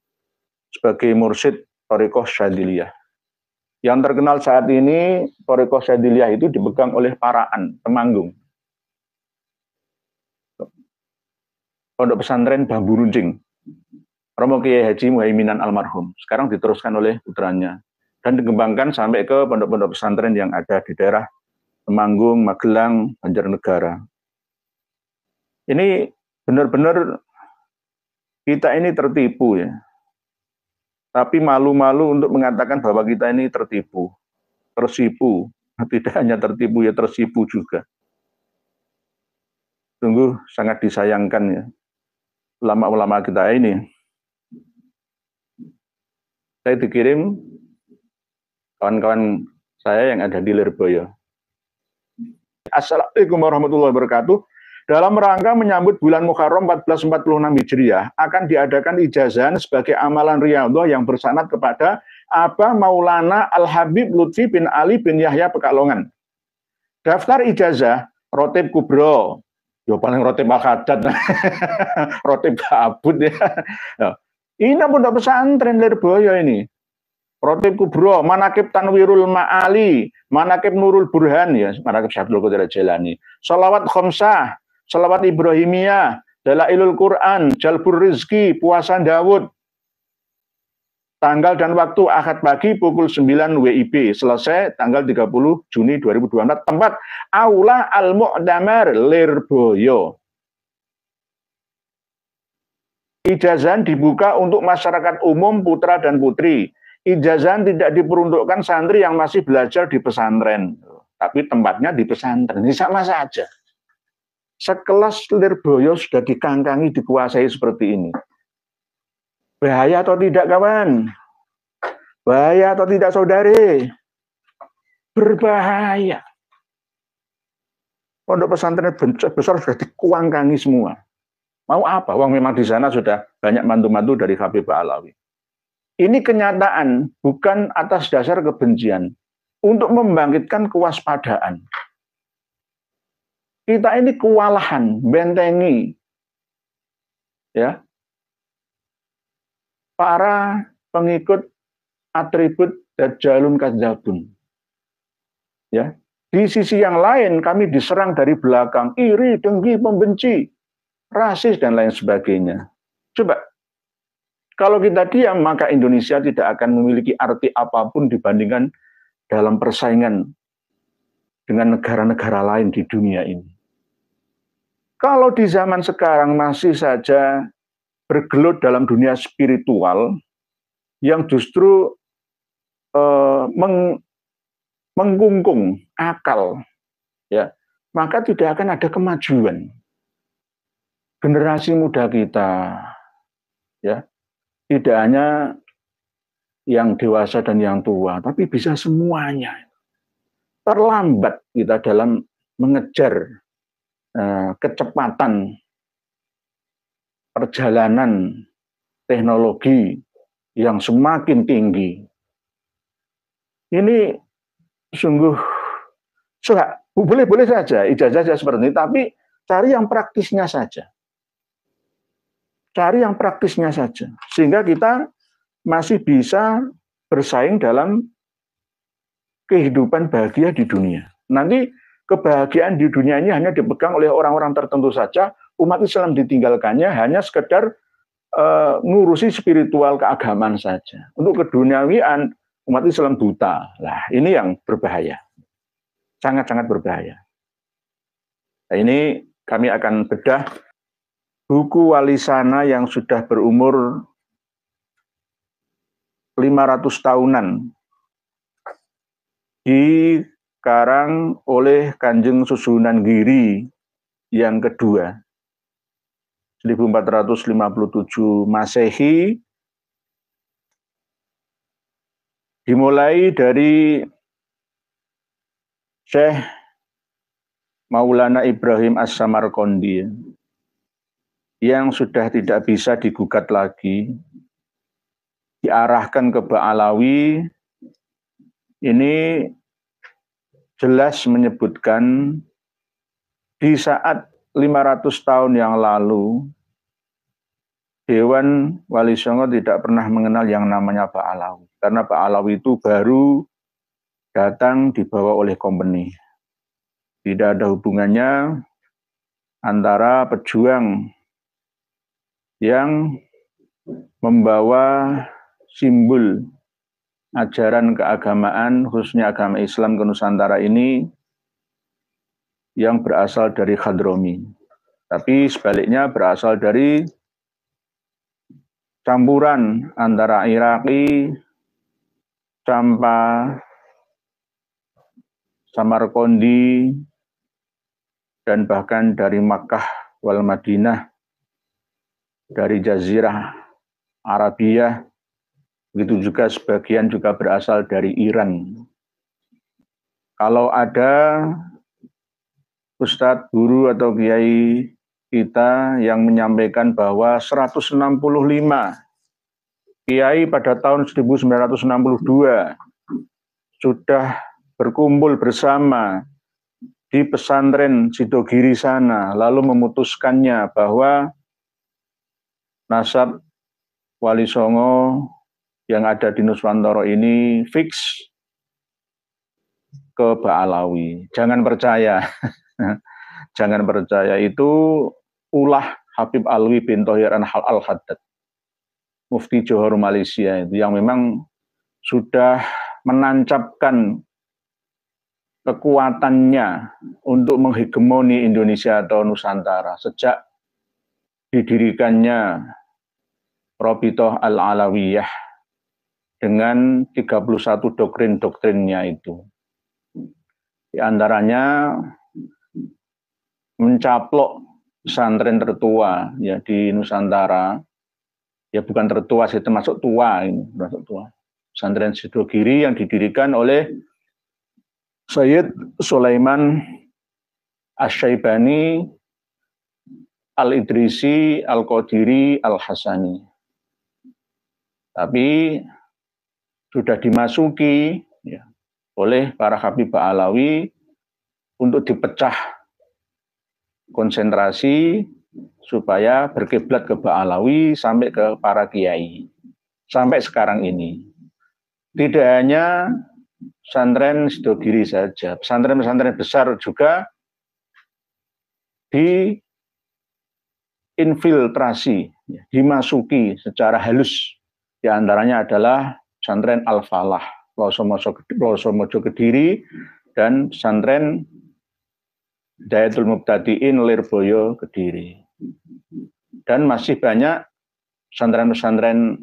S1: sebagai mursyid Thorekoh Syadziliyah. Yang terkenal saat ini Thariqah Syadziliyah itu dipegang oleh Paraan, Temanggung. Pondok pesantren Bambu Runcing, Romo Kiai Haji Muhaiminan almarhum. Sekarang diteruskan oleh putranya dan dikembangkan sampai ke pondok-pondok pesantren yang ada di daerah Temanggung, Magelang, Banjarnegara. Ini benar-benar kita ini tertipu ya. Tapi malu-malu untuk mengatakan bahwa kita ini tertipu, tersipu. Tidak hanya tertipu ya tersipu juga. Sungguh sangat disayangkan ya. Ulama-ulama kita ini. Saya dikirim kawan-kawan saya yang ada di Lirboyo. Assalamualaikum warahmatullahi wabarakatuh. Dalam rangka menyambut bulan Muharram 1446 Hijriah, akan diadakan ijazah sebagai amalan riyadhah yang bersanad kepada Abah Maulana Al-Habib Lutfi bin Ali bin Yahya Pekalongan. Daftar ijazah, Rotib Kubro, ya paling Rotib Akadat, Rotib Abud ya. Ini pondok pesantren Lirboyo ini. Rotib Kubro, Manakib Tanwirul Ma'ali, Manakib Nurul Burhan ya, Manakib Syaikhul Qadir Jailani. Sholawat Khomsah, Sholawat Ibrahimiyah, Dalailul Quran, Jalbur Rizki, Puasa Dawud. Tanggal dan waktu Ahad pagi pukul 9 WIB, selesai tanggal 30 Juni 2024. Tempat Aula Al-Mu'tamar Lirboyo. Ijazah dibuka untuk masyarakat umum putra dan putri. Ijazah tidak diperuntukkan santri yang masih belajar di pesantren. Tapi tempatnya di pesantren. Ini sama saja. Sekelas Lirboyo sudah dikangkangi, dikuasai seperti ini. Bahaya atau tidak kawan? Bahaya atau tidak saudari? Berbahaya. Pondok pesantren besar sudah dikuangkangi semua. Mau apa? Wong memang di sana sudah banyak mantu-mantu dari Habib Alawi. Ini kenyataan, bukan atas dasar kebencian. Untuk membangkitkan kewaspadaan. Kita ini kewalahan, bentengi. Ya. Para pengikut atribut Dajjalun Kadzabun. Ya. Di sisi yang lain kami diserang dari belakang, iri, dengki, pembenci, rasis dan lain sebagainya. Coba, kalau kita diam maka Indonesia tidak akan memiliki arti apapun dibandingkan dalam persaingan dengan negara-negara lain di dunia ini. Kalau di zaman sekarang masih saja bergelut dalam dunia spiritual yang justru mengkungkung akal, ya, maka tidak akan ada kemajuan. Generasi muda kita, ya, tidak hanya yang dewasa dan yang tua, tapi bisa semuanya. Terlambat kita dalam mengejar kecepatan perjalanan teknologi yang semakin tinggi. Ini sungguh boleh saja ijazah seperti ini, tapi cari yang praktisnya saja. Cari yang praktisnya saja, sehingga kita masih bisa bersaing dalam kehidupan bahagia di dunia. Nanti kebahagiaan di dunia ini hanya dipegang oleh orang-orang tertentu saja. Umat Islam ditinggalkannya hanya sekedar ngurusi spiritual keagamaan saja. Untuk keduniawian umat Islam buta. Lah, ini yang berbahaya. Sangat-sangat berbahaya. Nah, ini kami akan bedah buku Walisana yang sudah berumur 500 tahunan. Dikarang oleh Kanjeng Susunan Giri yang kedua. 1457 Masehi, dimulai dari Syekh Maulana Ibrahim As-Samarqandi yang sudah tidak bisa digugat lagi, diarahkan ke Ba'alawi. Ini jelas menyebutkan di saat 500 tahun yang lalu Dewan Wali Songo tidak pernah mengenal yang namanya Ba'alawi. Karena Ba'alawi itu baru datang dibawa oleh company. Tidak ada hubungannya antara pejuang yang membawa simbol ajaran keagamaan, khususnya agama Islam ke Nusantara ini yang berasal dari Hadrami. Tapi sebaliknya berasal dari campuran antara Iraki, Campa, Samarkandi, dan bahkan dari Makkah wal Madinah, dari Jazirah Arabia, begitu juga sebagian juga berasal dari Iran. Kalau ada ustadz, guru atau kiai kita yang menyampaikan bahwa 165 kiai pada tahun 1962 sudah berkumpul bersama di pesantren Sidogiri sana, lalu memutuskannya bahwa nasab Wali Songo yang ada di Nuswantara ini fix ke Ba'alawi. Jangan percaya. Jangan percaya, itu ulah Habib Alwi bin Thohir Al-Haddad, Mufti Johor Malaysia itu, yang memang sudah menancapkan kekuatannya untuk menghegemoni Indonesia atau Nusantara sejak didirikannya Rabithah Al-Alawiyah dengan 31 doktrin-doktrinnya itu. Di antaranya mencaplok pesantren tertua ya di Nusantara, ya bukan tertua sih, termasuk tua ini, termasuk tua. Pesantren Sidogiri yang didirikan oleh Sayyid Sulaiman Asy-Syaibani Al-Idrisi Al-Qadiri Al-Hasani. Tapi sudah dimasuki ya, oleh para Habib Ba'alawi untuk dipecah konsentrasi supaya berkiblat ke Ba'alawi sampai ke para kiai. Sampai sekarang ini. Tidak hanya pesantren Sidogiri saja, pesantren-pesantren besar juga diinfiltrasi, dimasuki secara halus. Di antaranya adalah pesantren Al-Falah, Ploso Kediri, dan pesantren Dayatul Mubtadiin Lirboyo Kediri. Dan masih banyak pesantren-pesantren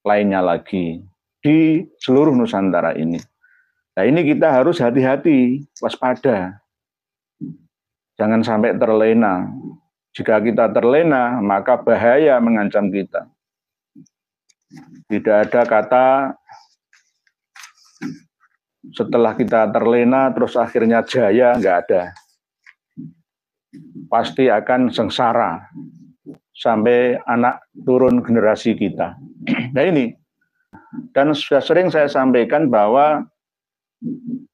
S1: lainnya lagi di seluruh Nusantara ini. Nah, ini kita harus hati-hati, waspada. Jangan sampai terlena. Jika kita terlena, maka bahaya mengancam kita. Tidak ada kata setelah kita terlena terus akhirnya jaya, enggak ada. Pasti akan sengsara sampai anak turun generasi kita. Nah ini, dan sudah sering saya sampaikan bahwa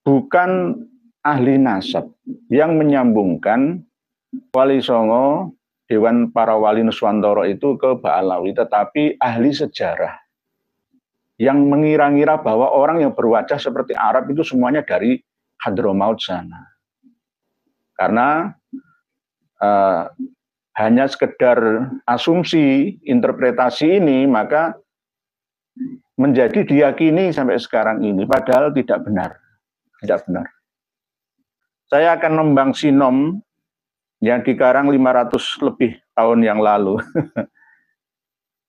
S1: bukan ahli nasab yang menyambungkan Wali Songo, Dewan Para Wali Nuswantara itu ke Ba'alawi, tetapi ahli sejarah yang mengira-ngira bahwa orang yang berwajah seperti Arab itu semuanya dari Hadramaut sana. Karena hanya sekedar asumsi, interpretasi ini, maka menjadi diyakini sampai sekarang ini, padahal tidak benar. Tidak benar. Saya akan nembang sinom yang dikarang 500 lebih tahun yang lalu,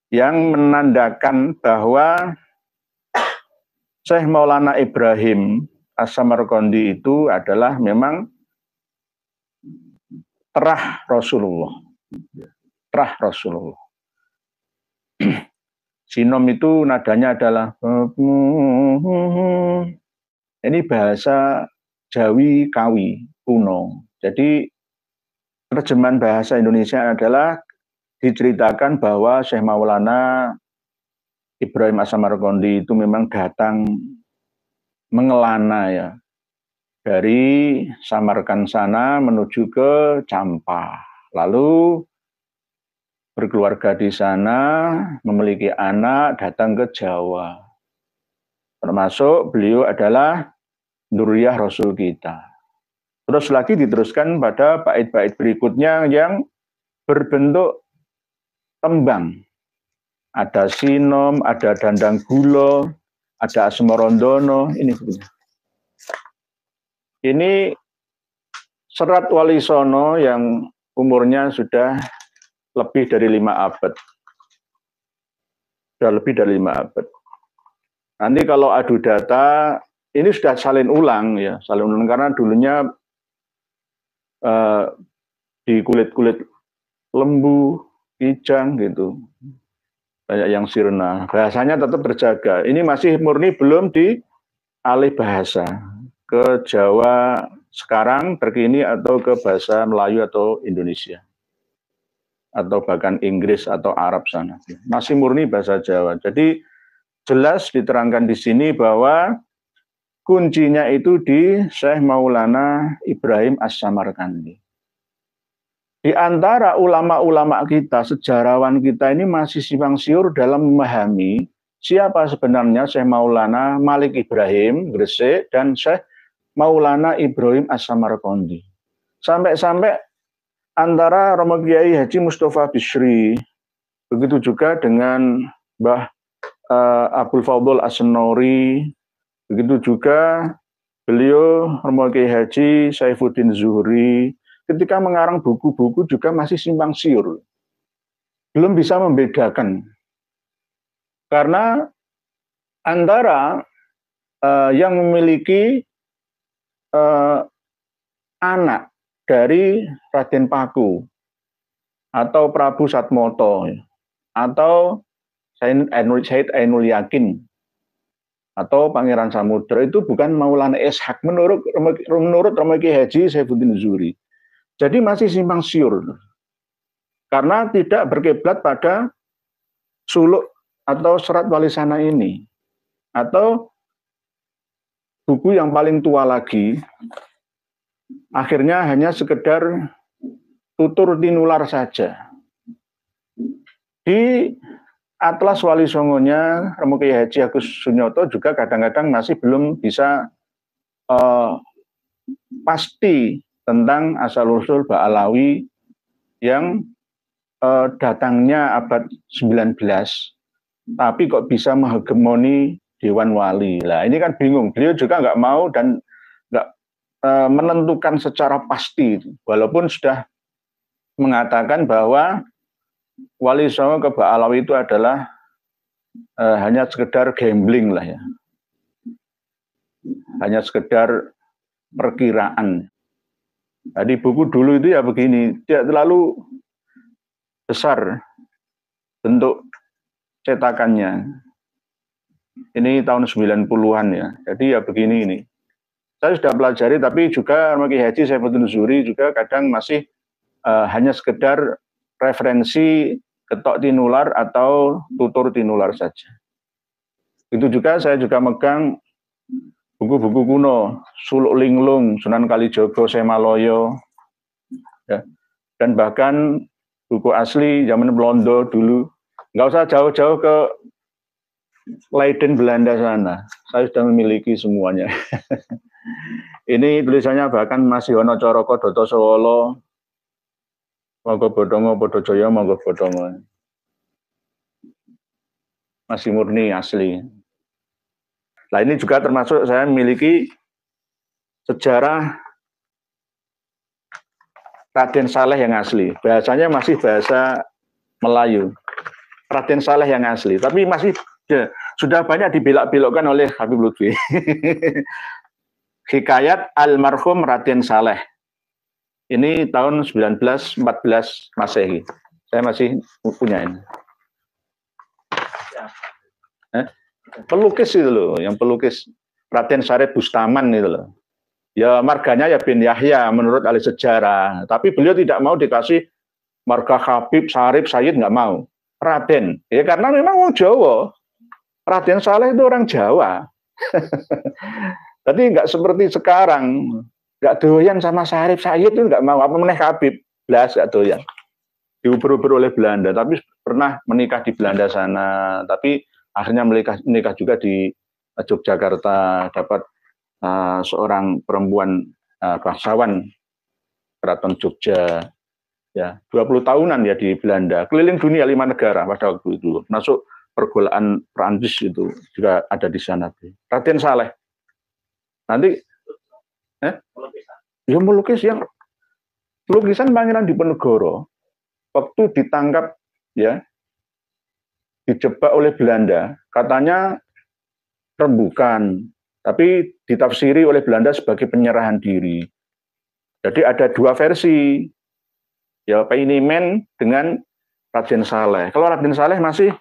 S1: yang menandakan bahwa Syekh Maulana Ibrahim As-Samarkandi itu adalah memang terah Rasulullah. Terah Rasulullah. Sinom itu nadanya adalah ini bahasa Jawi Kawi kuno. Jadi terjemahan bahasa Indonesia adalah diceritakan bahwa Syekh Maulana Ibrahim As-Samarkandi itu memang datang mengelana ya dari Samarkand sana menuju ke Campa. Lalu berkeluarga di sana, memiliki anak, datang ke Jawa. Termasuk beliau adalah dzurriyyah Rasul kita. Terus lagi diteruskan pada bait-bait berikutnya yang berbentuk tembang. Ada sinom, ada dandang gulo, ada asmarandono, ini sebenarnya. Ini serat Wali Songo yang umurnya sudah lebih dari 5 abad. Sudah lebih dari 5 abad. Nanti kalau adu data, ini sudah salin ulang ya, salin ulang karena dulunya di kulit-kulit lembu, kijang gitu. Banyak yang sirna. Bahasanya tetap terjaga. Ini masih murni belum dialih bahasa ke Jawa sekarang terkini atau ke bahasa Melayu atau Indonesia. Atau bahkan Inggris atau Arab sana. Masih murni bahasa Jawa. Jadi jelas diterangkan di sini bahwa kuncinya itu di Syekh Maulana Ibrahim As-Samarkandi. Di antara ulama-ulama kita, sejarawan kita ini masih simpang siur dalam memahami siapa sebenarnya Syekh Maulana Malik Ibrahim Gresik dan Syekh Maulana Ibrahim As-Samarkandi. Sampai-sampai antara Romo Kiai Haji Mustafa Bisri, begitu juga dengan Mbah Abdul Fadl As-Senori, begitu juga beliau Romo Kiai Haji Saifuddin Zuhri, ketika mengarang buku-buku juga masih simpang siur. Belum bisa membedakan. Karena antara yang memiliki anak dari Raden Paku, atau Prabu Satmoto, atau Said Ainul Yakin, atau Pangeran Samudra, itu bukan Maulana Ishaq menurut Romo Kiai Haji Saifuddin Zuhri. Jadi masih simpang siur. Karena tidak berkiblat pada suluk atau serat walisana ini. Atau buku yang paling tua lagi, akhirnya hanya sekedar tutur tinular saja. Di Atlas Wali Songonya Romo Kiai Haji Agus Sunyoto juga kadang-kadang masih belum bisa pasti tentang asal-usul Ba'alawi yang datangnya abad 19, tapi kok bisa menghegemoni Dewan Wali. Lah ini kan bingung, beliau juga nggak mau dan nggak menentukan secara pasti, walaupun sudah mengatakan bahwa Wali Songo ke Ba'alawi itu adalah hanya sekedar gambling lah ya, hanya sekedar perkiraan. Jadi buku dulu itu ya begini, tidak terlalu besar bentuk cetakannya. Ini tahun 90-an ya. Jadi ya begini ini. Saya sudah pelajari, tapi juga Romo Kiai Haji Saifuddin Zuhri juga kadang masih hanya sekedar referensi ketok tinular atau tutur tinular saja. Itu juga saya juga megang buku-buku kuno, Suluk Linglung, Sunan Kalijogo, Semaloyo, ya. Dan bahkan buku asli zaman Belanda dulu. Nggak usah jauh-jauh ke Leiden Belanda sana. Saya sudah memiliki semuanya. Ini tulisannya bahkan masih ono Coroko Doto Solo, Monggo Bodongo Bodojaya, Monggo Bodongo. Masih murni asli. Nah ini juga termasuk saya memiliki sejarah Raden Saleh yang asli. Bahasanya masih bahasa Melayu. Raden Saleh yang asli. Tapi masih ya, sudah banyak dibelok-belokkan oleh Habib Lutfi. Hikayat Almarhum Raden Saleh. Ini tahun 1914 Masehi. Saya masih punya ini. Pelukis itu loh, yang pelukis Raden Syarif Bustaman itu loh. Ya marganya ya bin Yahya menurut ahli sejarah, tapi beliau tidak mau dikasih marga Habib, Syarif, Sayyid, nggak mau. Raden, ya karena memang orang Jawa. Raden Saleh itu orang Jawa. Jadi nggak seperti sekarang, nggak doyan sama Syarif, Sayyid itu nggak mau. Apa meneh Habib, belas nggak doyan. Diuber-uber oleh Belanda, tapi pernah menikah di Belanda sana, tapi akhirnya menikah juga di Yogyakarta, dapat seorang perempuan bangsawan Keraton Jogja, ya 20 tahunan ya di Belanda, keliling dunia 5 negara pada waktu itu, masuk pergulaan Prancis itu juga ada di sana. Raden Saleh nanti ya melukis yang lukisan Pangeran Diponegoro waktu ditangkap, ya dijebak oleh Belanda, katanya rembukan, tapi ditafsiri oleh Belanda sebagai penyerahan diri. Jadi ada dua versi, ya Painimen dengan Raden Saleh. Kalau Raden Saleh masih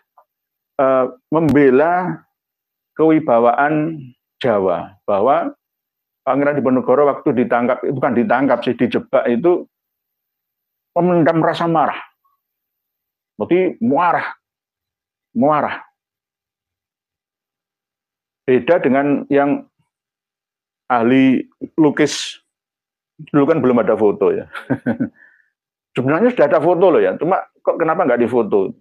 S1: membela kewibawaan Jawa, bahwa Pangeran Diponegoro waktu ditangkap, bukan ditangkap sih, dijebak itu memendam rasa marah. Berarti muarah. Beda dengan yang ahli lukis, dulu kan belum ada foto ya. Sebenarnya sudah ada foto loh ya, cuma kok kenapa nggak difoto?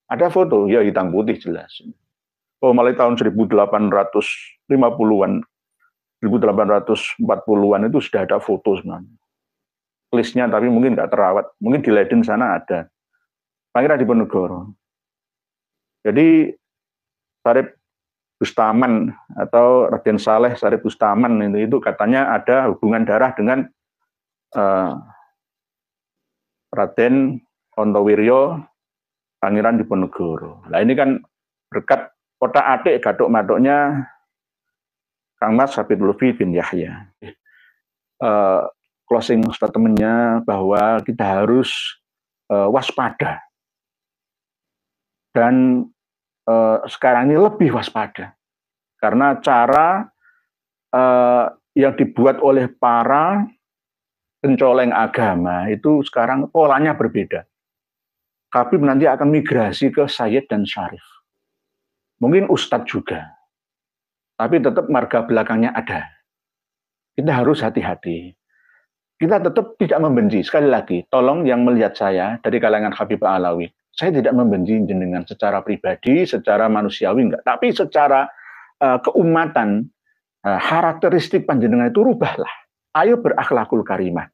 S1: Ada foto, ya hitam putih jelas. Oh, mulai tahun 1850-an, 1840-an itu sudah ada foto sebenarnya. Listnya tapi mungkin nggak terawat, mungkin di Leiden sana ada. Pangeran Diponegoro. Jadi Sarip Bustaman atau Raden Saleh Sarip Bustaman itu katanya ada hubungan darah dengan Raden Ontowiryo Pangeran Diponegoro. Nah ini kan berkat otak-atik gathuk-mathuknya Kang Mas Habib Lutfi bin Yahya. Closing statement-nya bahwa kita harus waspada. Dan sekarang ini lebih waspada. Karena cara yang dibuat oleh para pencoleng agama itu sekarang polanya berbeda. Habib nanti akan migrasi ke Sayyid dan Syarif. Mungkin Ustadz juga. Tapi tetap marga belakangnya ada. Kita harus hati-hati. Kita tetap tidak membenci. Sekali lagi, tolong yang melihat saya dari kalangan Habib Alawi, saya tidak membenci jenengan secara pribadi, secara manusiawi enggak. Tapi secara keumatan, karakteristik panjenengan itu rubahlah. Ayo berakhlakul karimah.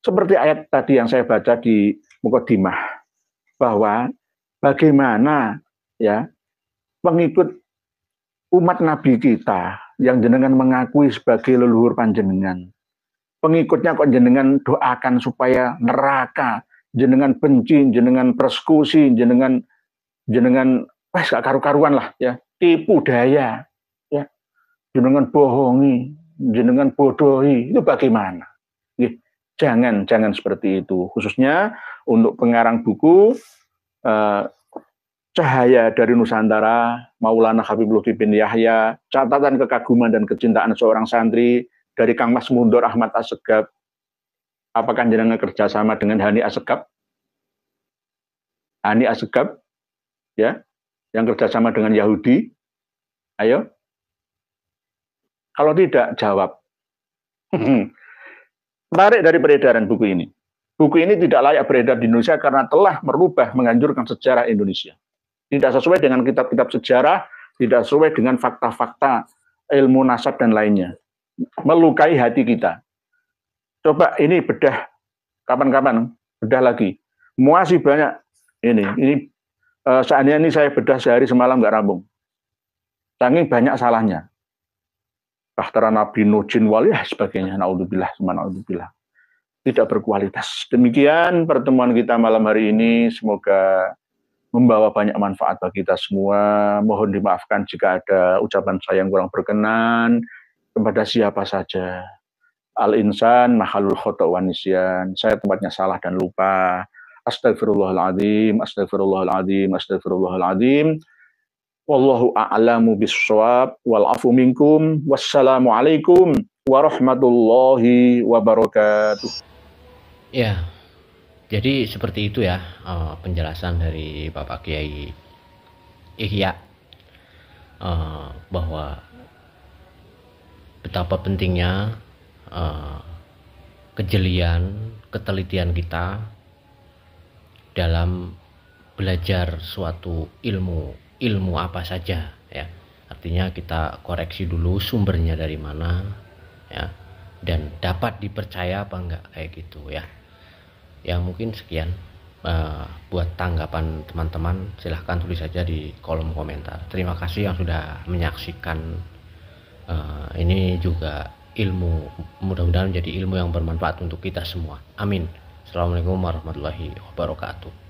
S1: Seperti ayat tadi yang saya baca di Muqaddimah, bahwa bagaimana ya pengikut umat Nabi kita yang jenengan mengakui sebagai leluhur panjenengan, pengikutnya kok jenengan doakan supaya neraka, jenengan benci, jenengan persekusi, jenengan gak karu-karuan lah ya, tipu daya ya, jenengan bohongi, jenengan bodohi, itu bagaimana? Jangan seperti itu. Khususnya untuk pengarang buku Cahaya dari Nusantara, Maulana Habib Lutfi bin Yahya, catatan kekaguman dan kecintaan seorang santri dari Kang Mas Mundur Ahmad Assegaf. Apakah jenengan kerjasama dengan Hani Assegaf? Hani Assegaf, ya, yang kerjasama dengan Yahudi? Ayo. Kalau tidak, jawab. Tarik dari peredaran buku ini. Buku ini tidak layak beredar di Indonesia karena telah merubah, menghancurkan sejarah Indonesia. Tidak sesuai dengan kitab-kitab sejarah, tidak sesuai dengan fakta-fakta ilmu nasab dan lainnya. Melukai hati kita. Coba ini bedah, kapan-kapan bedah lagi. Masih banyak ini saatnya ini saya bedah sehari semalam nggak rampung. Saking banyak salahnya. Bahtera Nabi Nujin Wali sebagainya, naudzubillah, naudzubillah, tidak berkualitas. Demikian pertemuan kita malam hari ini, semoga membawa banyak manfaat bagi kita semua. Mohon dimaafkan jika ada ucapan saya yang kurang berkenan kepada siapa saja. Al-insan mahalul khata' wa nisyan. Saya tempatnya salah dan lupa. Astagfirullahaladzim, astagfirullahaladzim, astagfirullahaladzim. Wallahu a'lamu bis-shawab wal afu minkum. Wassalamualaikum warahmatullahi wabarakatuh.
S2: Ya, jadi seperti itu ya penjelasan dari Bapak Kiai Ihya, bahwa betapa pentingnya kejelian, ketelitian kita dalam belajar suatu ilmu apa saja ya, artinya kita koreksi dulu sumbernya dari mana ya, dan dapat dipercaya apa enggak kayak gitu ya. Ya mungkin sekian. Buat tanggapan teman-teman silahkan tulis saja di kolom komentar. Terima kasih yang sudah menyaksikan. Ini juga ilmu, mudah-mudahan menjadi ilmu yang bermanfaat untuk kita semua. Amin. Assalamualaikum warahmatullahi wabarakatuh.